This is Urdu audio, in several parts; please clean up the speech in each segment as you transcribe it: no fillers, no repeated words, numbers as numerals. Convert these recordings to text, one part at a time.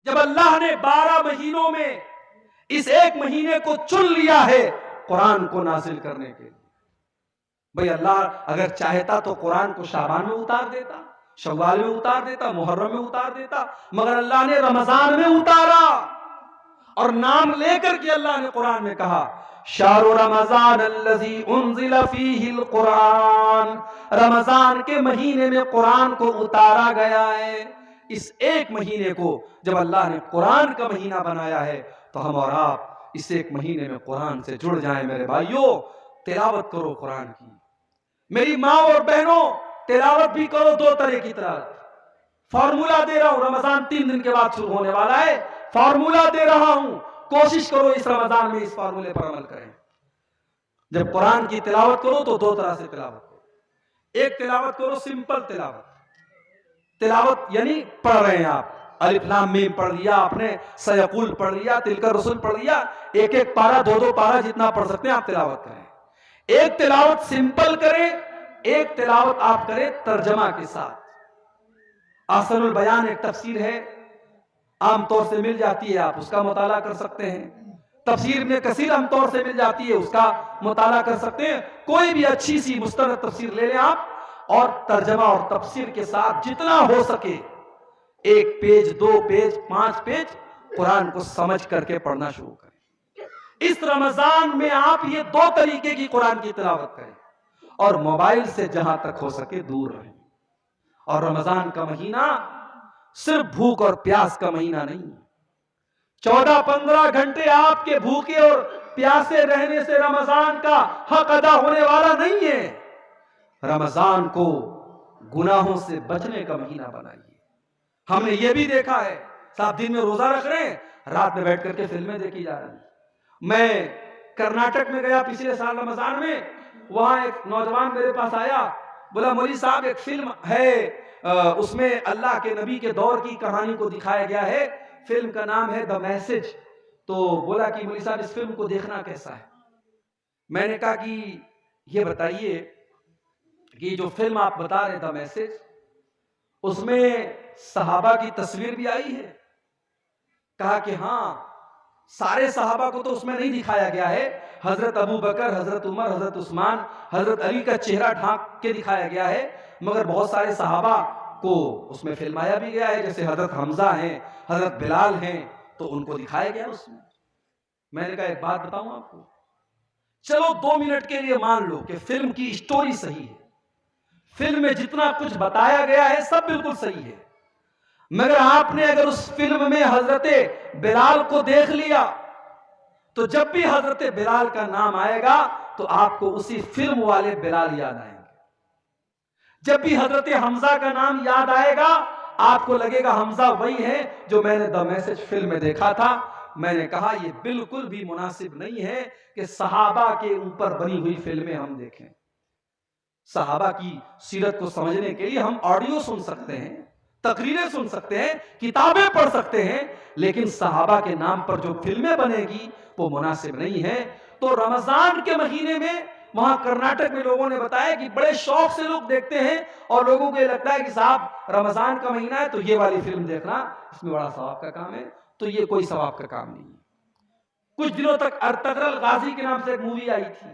جب اللہ نے 12 مہینوں میں اس ایک مہینے کو چن لیا ہے قرآن کو نازل کرنے کے لیے، بھئی اللہ اگر چاہتا تو قرآن کو شعبان میں اتار دیتا، شوال میں اتار دیتا، محرم میں اتار دیتا، مگر اللہ نے رمضان میں اتارا، اور نام لے کر کے اللہ نے قرآن میں کہا شہر رمضان الذی انزل فیہ القرآن، رمضان کے مہینے میں قرآن کو اتارا گیا ہے۔ اس ایک مہینے کو جب اللہ نے قرآن کا مہینہ بنایا ہے تو ہم اور آپ اس ایک مہینے میں قرآن سے جڑ جائیں۔ میرے بھائیوں، تلاوت کرو قرآن کی، میری ماں اور بہنوں تلاوت بھی کرو، 2 طرح کی تلاوت۔ فارمولہ دے رہا ہوں، رمضان 3 دن کے بعد شروع ہونے والا ہے، فارمولہ دے رہا ہوں، کوشش کرو اس رمضان میں اس فارمولے پر عمل کریں۔ جب قرآن کی تلاوت کرو تو 2 طرح سے تلاوت کرو۔ ایک تلاوت کرو سمپل تلاوت، تلاوت یعنی پڑھ رہے ہیں آپ، الف لام میم پڑھ لیا آپ نے، سیقول پڑھ لیا، تلک الرسل پڑھ لیا، ایک ایک پارہ 2 پارہ جتنا پڑھ سکتے ہیں آپ تلاوت کریں۔ ایک تلاوت سمپل کریں، ایک تلاوت آپ کریں ترجمہ کے ساتھ۔ احسن البیان ایک تفسیر ہے، عام طور سے مل جاتی ہے، آپ اس کا مطالعہ کر سکتے ہیں۔ تفسیر ابن کثیر عام طور سے مل جاتی ہے، اس کا مطالعہ کر سکتے ہیں۔ کوئی بھی اچھی سی مستند تفسیر لے لیں آپ، اور ترجمہ اور تفسیر کے ساتھ جتنا ہو سکے 1 پیج 2 پیج 5 پیج قرآن کو سمجھ کر کے پڑھنا شروع کریں۔ اس رمضان میں آپ یہ 2 طریقے کی قرآن کی تلاوت کریں، اور موبائل سے جہاں تک ہو سکے دور رہیں۔ اور رمضان کا مہینہ صرف بھوک اور پیاس کا مہینہ نہیں، 14-15 گھنٹے آپ کے بھوکے اور پیاسے رہنے سے رمضان کا حق ادا ہونے والا نہیں ہے۔ رمضان کو گناہوں سے بچنے کا مہینہ بنائیے۔ ہم نے یہ بھی دیکھا ہے، صاحب دن میں روزہ رکھ رہے ہیں، رات میں بیٹھ کر کے فلمیں دیکھی جا رہی ہیں۔ میں کرناٹک میں گیا پچھلے سال رمضان میں، وہاں ایک نوجوان میرے پاس آیا، بولا مولوی صاحب ایک فلم ہے، اس میں اللہ کے نبی کے دور کی کہانی کو دکھایا گیا ہے، فلم کا نام ہے دا میسج۔ تو بولا کہ مولوی صاحب اس فلم کو دیکھنا کیسا ہے؟ میں نے کہا کہ یہ بتائیے کہ جو فلم آپ بتا رہے دا میسج، اس میں صحابہ کی تصویر بھی آئی ہے؟ کہا کہ ہاں، سارے صحابہ کو تو اس میں نہیں دکھایا گیا ہے، حضرت ابو بکر، حضرت عمر، حضرت عثمان، حضرت علی کا چہرہ ڈھانپ کے دکھایا گیا ہے، مگر بہت سارے صحابہ کو اس میں فلمایا بھی گیا ہے، جیسے حضرت حمزہ ہیں، حضرت بلال ہیں، تو ان کو دکھایا گیا اس میں۔ میں نے کہا ایک بات بتاؤں آپ کو، چلو 2 منٹ کے لیے مان لو کہ فلم کی اسٹوری صحیح ہے، فلم میں جتنا کچھ بتایا گیا ہے سب بالکل صحیح ہے، مگر آپ نے اگر اس فلم میں حضرت بلال کو دیکھ لیا تو جب بھی حضرت بلال کا نام آئے گا تو آپ کو اسی فلم والے بلال یاد آئیں گے۔ جب بھی حضرت حمزہ کا نام یاد آئے گا آپ کو لگے گا حمزہ وہی ہے جو میں نے دا میسج فلم میں دیکھا تھا۔ میں نے کہا یہ بالکل بھی مناسب نہیں ہے کہ صحابہ کے اوپر بنی ہوئی فلمیں ہم دیکھیں۔ صحابہ کی سیرت کو سمجھنے کے لیے ہم آڈیو سن سکتے ہیں، تقریریں سن سکتے ہیں، کتابیں پڑھ سکتے ہیں، لیکن صحابہ کے نام پر جو فلمیں بنے گی وہ مناسب نہیں ہے۔ تو رمضان کے مہینے میں وہاں کرناٹک میں لوگوں نے بتایا کہ بڑے شوق سے لوگ دیکھتے ہیں، اور لوگوں کو یہ لگتا ہے کہ صاحب رمضان کا مہینہ ہے تو یہ والی فلم دیکھنا، اس میں بڑا ثواب کا کام ہے، تو یہ کوئی ثواب کا کام نہیں ہے۔ کچھ دنوں تک ارطغرل غازی کے نام سے ایک مووی آئی تھی،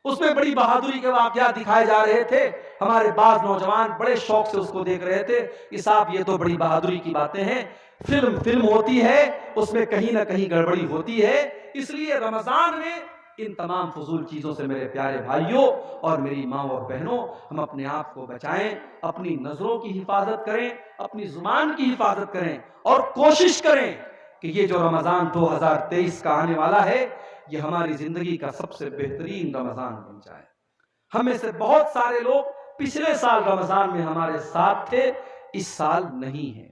اس میں بڑی بہادری کے واقعات دکھائے جا رہے تھے، ہمارے بعض نوجوان بڑے شوق سے اس کو دیکھ رہے تھے کہ صاحب یہ تو بڑی بہادری کی باتیں ہیں، فلم ہوتی ہے، اس میں کہیں نہ کہیں گڑبڑی ہوتی ہے۔ اس لیے رمضان میں ان تمام فضول چیزوں سے میرے پیارے بھائیوں اور میری ماں اور بہنوں ہم اپنے آپ کو بچائیں، اپنی نظروں کی حفاظت کریں، اپنی زبان کی حفاظت کریں، اور کوشش کریں کہ یہ جو رمضان 2023 کا آنے والا ہے یہ ہماری زندگی کا سب سے بہترین رمضان بن جائے۔ ہمیں سے بہت سارے لوگ پچھلے سال رمضان میں ہمارے ساتھ تھے، اس سال نہیں ہے،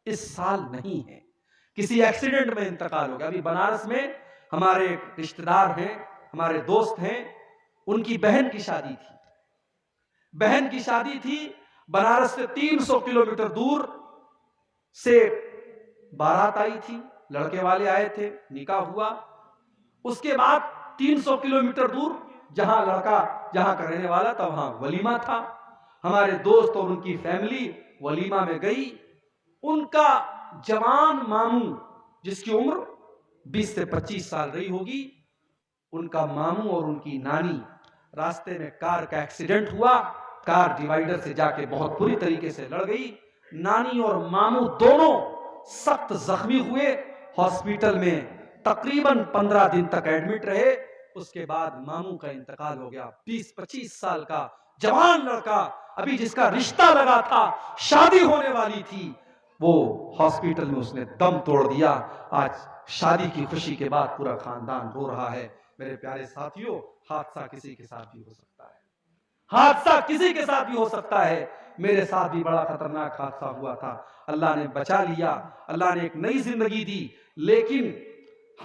اس سال نہیں ہے، کسی ایکسیڈنٹ میں انتقال ہو گیا۔ ابھی بنارس میں ہمارے رشتہ دار ہیں، ہمارے دوست ہیں، ان کی بہن کی شادی تھی، بہن کی شادی تھی، بنارس سے 300 کلومیٹر دور سے بارات آئی تھی، لڑکے والے آئے تھے، نکاح ہوا، اس کے بعد 300 کلومیٹر دور جہاں لڑکا جہاں کا رہنے والا تھا وہاں ولیمہ تھا، ہمارے دوست اور ان کی فیملی ولیمہ میں گئی، ان کا جوان ماموں جس کی عمر 20 سے 25 سال رہی ہوگی، ان کا ماموں اور ان کی نانی راستے میں کار کا ایکسیڈنٹ ہوا، کار ڈیوائیڈر سے جا کے بہت بری طریقے سے لڑ گئی، نانی اور ماموں دونوں سخت زخمی ہوئے، ہاسپٹل میں تقریباً 15 دن تک ایڈمٹ رہے۔ اس کے بعد ماموں کا انتقال ہو گیا۔ 20-25 سال کا جوان لڑکا، ابھی جس کا رشتہ لگا تھا، شادی ہونے والی تھی، وہ ہاسپٹل میں اس نے دم توڑ دیا۔ آج شادی کی خوشی کے بعد پورا خاندان رو رہا ہے۔ میرے پیارے ساتھیوں، حادثہ کسی کے ساتھ بھی ہو سکتا ہے، حادثہ کسی کے ساتھ بھی ہو سکتا ہے۔ میرے ساتھ بھی بڑا خطرناک حادثہ ہوا تھا، اللہ نے بچا لیا، اللہ نے ایک نئی زندگی دی، لیکن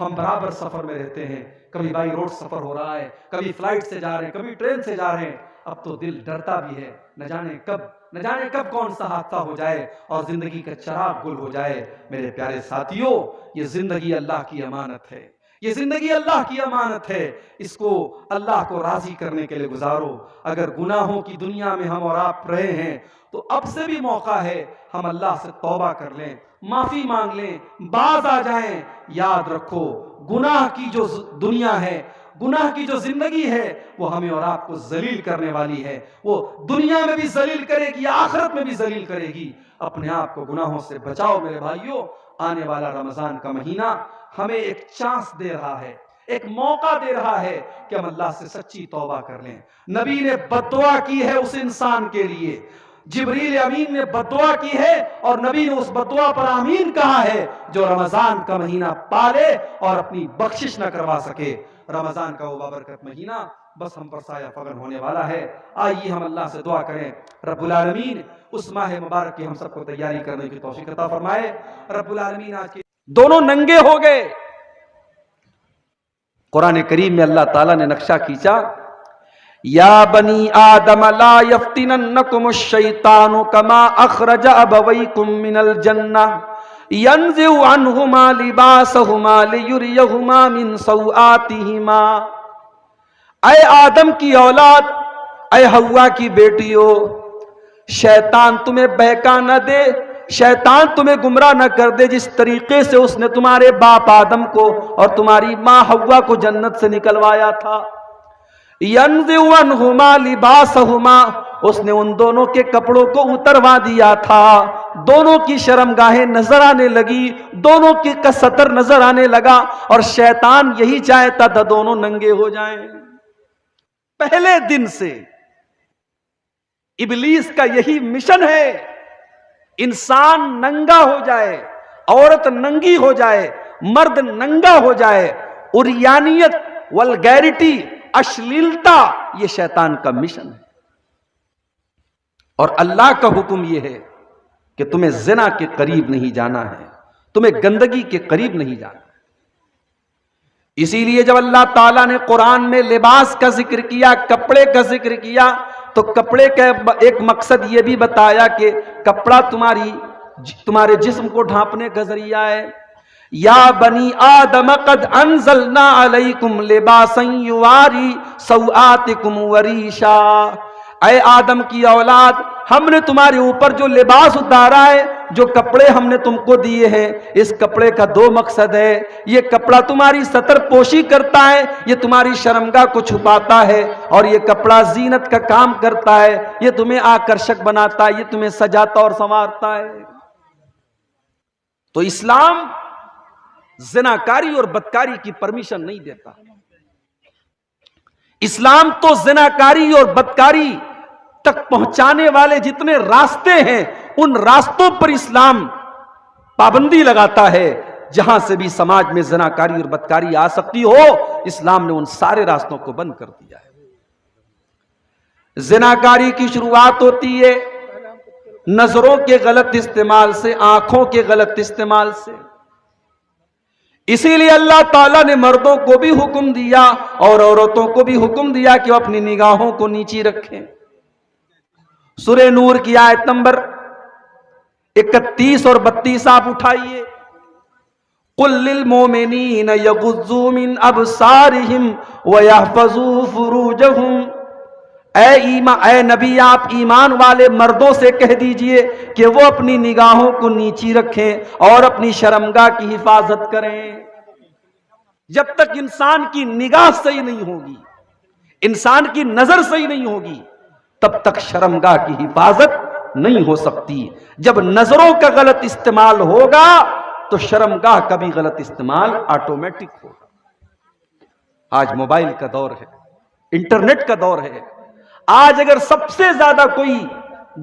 ہم برابر سفر میں رہتے ہیں۔ کبھی بائی روڈ سفر ہو رہا ہے، کبھی فلائٹ سے جا رہے ہیں، کبھی ٹرین سے جا رہے ہیں۔ اب تو دل ڈرتا بھی ہے، نہ جانے کب کون سا حادثہ ہو جائے اور زندگی کا چراغ گل ہو جائے۔ میرے پیارے ساتھیوں، یہ زندگی اللہ کی امانت ہے، یہ زندگی اللہ کی امانت ہے، اس کو اللہ کو راضی کرنے کے لیے گزارو۔ اگر گناہوں کی دنیا میں ہم اور آپ رہے ہیں تو اب سے بھی موقع ہے ہم اللہ سے توبہ کر لیں، معافی مانگ لیں، باز آ جائیں۔ یاد رکھو، گناہ کی جو دنیا ہے، گناہ کی جو زندگی ہے، وہ ہمیں اور آپ کو ذلیل کرنے والی ہے۔ وہ دنیا میں بھی ذلیل کرے گی، آخرت میں بھی ذلیل کرے گی۔ اپنے آپ کو گناہوں سے بچاؤ میرے بھائیوں۔ آنے والا رمضان کا مہینہ ہمیں ایک چانس دے رہا ہے، ایک موقع دے رہا ہے کہ ہم اللہ سے سچی توبہ کر لیں۔ نبی نے بد دعا کی ہے اس انسان کے لیے، جبریل امین نے بد دعا کی ہے اور نبی نے اس بد دعا پر آمین کہا ہے، جو رمضان کا مہینہ پالے اور اپنی بخشش نہ کروا سکے۔ رمضان کا وہ بابرکت مہینہ بس ہم پر سایہ فگن ہونے والا ہے۔ آئیے ہم اللہ سے دعا کریں، رب العالمین اس ماہ مبارک کی ہم سب کو تیاری کرنے کی توفیق عطا فرمائے۔ رب العالمین آج کے دونوں ننگے ہو گئے۔ قرآن کریم میں اللہ تعالیٰ نے نقشہ کھینچا، یا بنی آدم لا یفتننکم الشیطان کما اخرج ابویکم من الجنہ ینزع عنہما لباسہما لیریہما من سوآتہما۔ اے آدم کی اولاد، اے حوا کی بیٹیوں، شیطان تمہیں بہکا نہ دے، شیطان تمہیں گمراہ نہ کر دے جس طریقے سے اس نے تمہارے باپ آدم کو اور تمہاری ماں حوا کو جنت سے نکلوایا تھا۔ ینزع عنہما لباسہما، اس نے ان دونوں کے کپڑوں کو اتروا دیا تھا، دونوں کی شرمگاہیں نظر آنے لگی، دونوں کا ستر نظر آنے لگا، اور شیطان یہی چاہتا تھا دونوں ننگے ہو جائیں۔ پہلے دن سے ابلیس کا یہی مشن ہے، انسان ننگا ہو جائے، عورت ننگی ہو جائے، مرد ننگا ہو جائے۔ عریانیت، ولگیرٹی، اشلیلتا، یہ شیطان کا مشن ہے۔ اور اللہ کا حکم یہ ہے کہ تمہیں زنا کے قریب نہیں جانا ہے، تمہیں گندگی کے قریب نہیں جانا ہے۔ اسی لیے جب اللہ تعالیٰ نے قرآن میں لباس کا ذکر کیا، کپڑے کا ذکر کیا، تو کپڑے کا ایک مقصد یہ بھی بتایا کہ کپڑا تمہارے جسم کو ڈھانپنے کا ذریعہ ہے۔ یا بنی آدم قد انزلنا علیکم لباسا یواری سوآتکم وریشا۔ اے آدم کی اولاد، ہم نے تمہارے اوپر جو لباس اتارا ہے، جو کپڑے ہم نے تم کو دیے ہیں، اس کپڑے کا دو مقصد ہے۔ یہ کپڑا تمہاری ستر پوشی کرتا ہے، یہ تمہاری شرمگاہ کو چھپاتا ہے، اور یہ کپڑا زینت کا کام کرتا ہے، یہ تمہیں آکرشک بناتا ہے، یہ تمہیں سجاتا اور سنوارتا ہے۔ تو اسلام زناکاری اور بدکاری کی پرمیشن نہیں دیتا۔ اسلام تو زناکاری اور بدکاری تک پہنچانے والے جتنے راستے ہیں، ان راستوں پر اسلام پابندی لگاتا ہے۔ جہاں سے بھی سماج میں زناکاری اور بدکاری آ سکتی ہو، اسلام نے ان سارے راستوں کو بند کر دیا ہے۔ زناکاری کی شروعات ہوتی ہے نظروں کے غلط استعمال سے، آنکھوں کے غلط استعمال سے۔ اسی لیے اللہ تعالیٰ نے مردوں کو بھی حکم دیا اور عورتوں کو بھی حکم دیا کہ وہ اپنی نگاہوں کو نیچی رکھیں۔ سورہ نور کی آیت نمبر 31 اور 32 آپ اٹھائیے۔ قُل لِّلْمُؤْمِنِينَ يَغُضُّوا مِنْ أَبْصَارِهِمْ وَيَحْفَظُوا فُرُوجَهُمْ۔ اے نبی آپ ایمان والے مردوں سے کہہ دیجئے کہ وہ اپنی نگاہوں کو نیچی رکھیں اور اپنی شرمگاہ کی حفاظت کریں۔ جب تک انسان کی نگاہ صحیح نہیں ہوگی، انسان کی نظر صحیح نہیں ہوگی، تب تک شرمگاہ کی حفاظت نہیں ہو سکتی۔ جب نظروں کا غلط استعمال ہوگا تو شرمگاہ کا بھی غلط استعمال آٹومیٹک ہوگا۔ آج موبائل کا دور ہے، انٹرنیٹ کا دور ہے۔ آج اگر سب سے زیادہ کوئی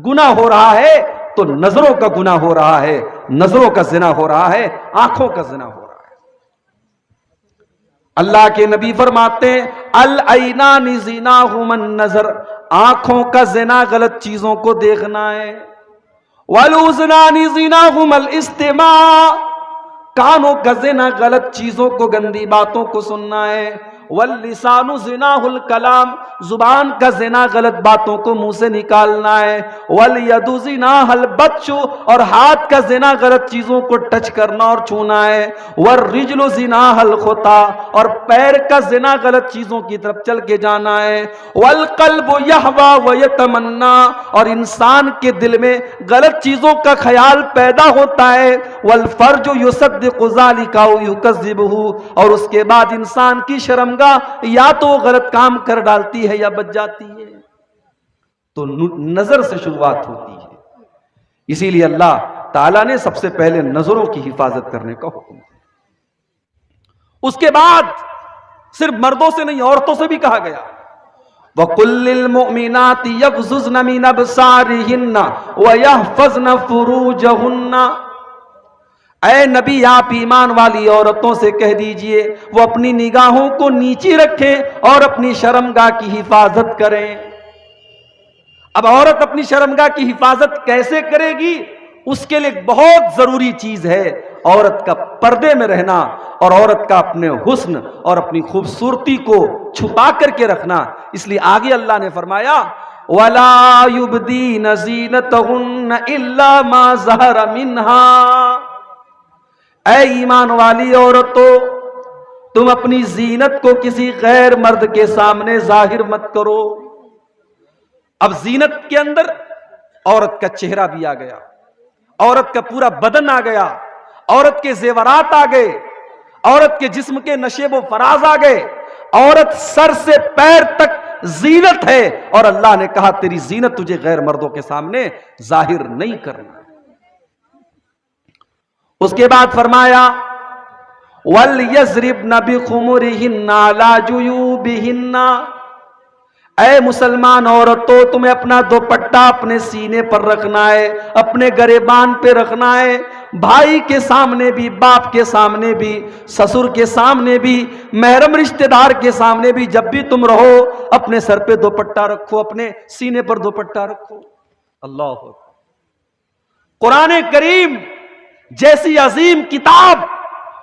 گناہ ہو رہا ہے تو نظروں کا گناہ ہو رہا ہے، نظروں کا زنا ہو رہا ہے، آنکھوں کا زنا ہو رہا ہے۔ اللہ کے نبی فرماتے ہیں العینان زناہما النظر، آنکھوں کا زنا غلط چیزوں کو دیکھنا ہے۔ والاذنان زناہما الاستماع، کانوں کا زنا غلط چیزوں کو، گندی باتوں کو سننا ہے۔ واللسان زناہ الکلام، زبان کا زنا غلط باتوں کو منہ سے نکالنا ہے۔ والید زناہ البطش، اور ہاتھ کا زنا غلط چیزوں کو ٹچ کرنا اور چھونا ہے۔ والرجل زناہ الخطا، اور پیر کا زنا غلط چیزوں کی طرف چل کے جانا ہے۔ والقلب یہوی ویتمنا، اور انسان کے دل میں غلط چیزوں کا خیال پیدا ہوتا ہے۔ والفرج یصدق ذلک او یکذبہ، اور اس کے بعد انسان کی شرمگاہ یا تو غلط کام کر ڈالتی ہے یا بچ جاتی ہے۔ تو نظر سے شروعات ہوتی ہے، اسی لیے اللہ تعالیٰ نے سب سے پہلے نظروں کی حفاظت کرنے کا حکم دیا۔ اس کے بعد صرف مردوں سے نہیں، عورتوں سے بھی کہا گیا وَقُلْ لِلْمُؤْمِنَاتِ يَغْضُضْنَ مِنْ أَبْصَارِهِنَّ وَيَحْفَظْنَ فُرُوجَهُنَّ، اے نبی آپ ایمان والی عورتوں سے کہہ دیجئے وہ اپنی نگاہوں کو نیچی رکھیں اور اپنی شرمگاہ کی حفاظت کریں۔ اب عورت اپنی شرمگاہ کی حفاظت کیسے کرے گی؟ اس کے لیے ایک بہت ضروری چیز ہے عورت کا پردے میں رہنا، اور عورت کا اپنے حسن اور اپنی خوبصورتی کو چھپا کر کے رکھنا۔ اس لیے آگے اللہ نے فرمایا وَلَا يُبْدِينَ زِينَتَهُنَّ إِلَّا مَا ظَهَرَ مِنْهَا، اے ایمان والی عورتوں تم اپنی زینت کو کسی غیر مرد کے سامنے ظاہر مت کرو۔ اب زینت کے اندر عورت کا چہرہ بھی آ گیا، عورت کا پورا بدن آ گیا، عورت کے زیورات آ گئے، عورت کے جسم کے نشیب و فراز آ گئے۔ عورت سر سے پیر تک زینت ہے، اور اللہ نے کہا تیری زینت تجھے غیر مردوں کے سامنے ظاہر نہیں کرنا۔ اس کے بعد فرمایا وَلْيَضْرِبْنَ بِخُمُرِهِنَّ عَلَى جُيُوبِهِنَّ، اے مسلمان عورتوں تمہیں اپنا دوپٹہ اپنے سینے پر رکھنا ہے، اپنے گریبان پہ رکھنا ہے۔ بھائی کے سامنے بھی، باپ کے سامنے بھی، سسر کے سامنے بھی، محرم رشتہ دار کے سامنے بھی، جب بھی تم رہو اپنے سر پہ دوپٹہ رکھو، اپنے سینے پر دوپٹہ رکھو۔ اللہ اکبر۔ قرآن کریم جیسی عظیم کتاب،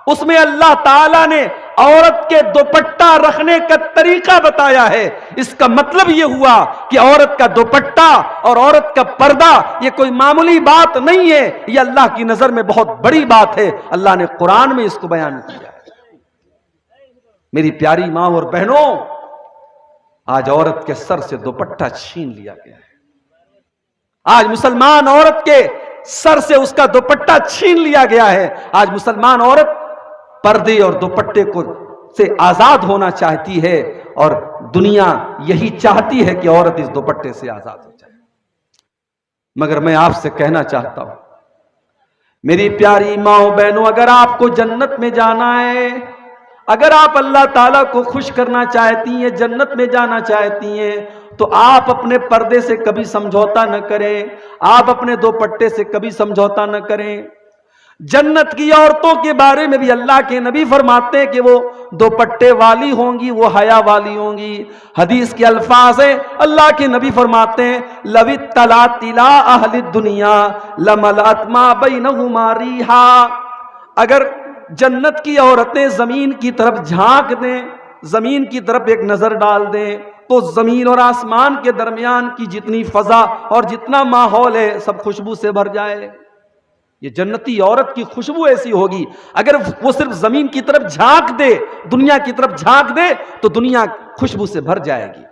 اس میں اللہ تعالیٰ نے عورت کے دوپٹہ رکھنے کا طریقہ بتایا ہے۔ اس کا مطلب یہ ہوا کہ عورت کا دوپٹہ اور عورت کا پردہ یہ کوئی معمولی بات نہیں ہے، یہ اللہ کی نظر میں بہت بڑی بات ہے۔ اللہ نے قرآن میں اس کو بیان کیا ہے۔ میری پیاری ماں اور بہنوں، آج عورت کے سر سے دوپٹہ چھین لیا گیا ہے۔ آج مسلمان عورت کے سر سے اس کا دوپٹہ چھین لیا گیا ہے۔ آج مسلمان عورت پردے اور دوپٹے کو سے آزاد ہونا چاہتی ہے، اور دنیا یہی چاہتی ہے کہ عورت اس دوپٹے سے آزاد ہو جائے۔ مگر میں آپ سے کہنا چاہتا ہوں میری پیاری ماں بہنوں، اگر آپ کو جنت میں جانا ہے، اگر آپ اللہ تعالیٰ کو خوش کرنا چاہتی ہیں، جنت میں جانا چاہتی ہیں، تو آپ اپنے پردے سے کبھی سمجھوتا نہ کریں، آپ اپنے دوپٹے سے کبھی سمجھوتا نہ کریں۔ جنت کی عورتوں کے بارے میں بھی اللہ کے نبی فرماتے ہیں کہ وہ دوپٹے والی ہوں گی، وہ حیا والی ہوں گی۔ حدیث کے الفاظ ہیں، اللہ کے نبی فرماتے ہیں لَوِ اطَّلَعْتِ إِلَىٰ أَهْلِ الدُّنْيَا لَمَلَأَتْ مَا بَيْنَهُمَا رِيحًا، اگر جنت کی عورتیں زمین کی طرف جھانک دیں، زمین کی طرف ایک نظر ڈال دیں، تو زمین اور آسمان کے درمیان کی جتنی فضا اور جتنا ماحول ہے سب خوشبو سے بھر جائے۔ یہ جنتی عورت کی خوشبو ایسی ہوگی، اگر وہ صرف زمین کی طرف جھانک دے، دنیا کی طرف جھانک دے، تو دنیا خوشبو سے بھر جائے گی۔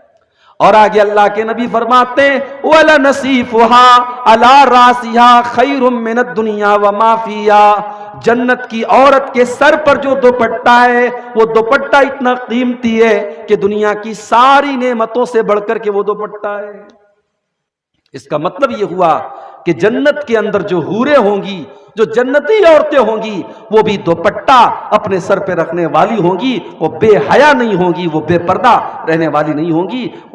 اور آگے اللہ کے نبی فرماتے ہیں وَلَنَصِيفُهَا عَلَى رَاسِهَا خَيْرٌ مِّنَ الدُّنْيَا وَمَا فِيهَا، جنت کی عورت کے سر پر جو دوپٹہ ہے وہ دوپٹہ اتنا قیمتی ہے کہ دنیا کی ساری نعمتوں سے بڑھ کر کے وہ دوپٹہ ہے۔ اس کا مطلب یہ ہوا کہ جنت کے اندر جو حوریں ہوں گی، جو جنتی عورتیں ہوں گی، وہ بھی دوپٹہ اپنے سر پہ رکھنے والی ہوں گی، وہ بے حیا نہیں ہوں گی، وہ بے پردہ رہنے والی نہیں ہوں گی۔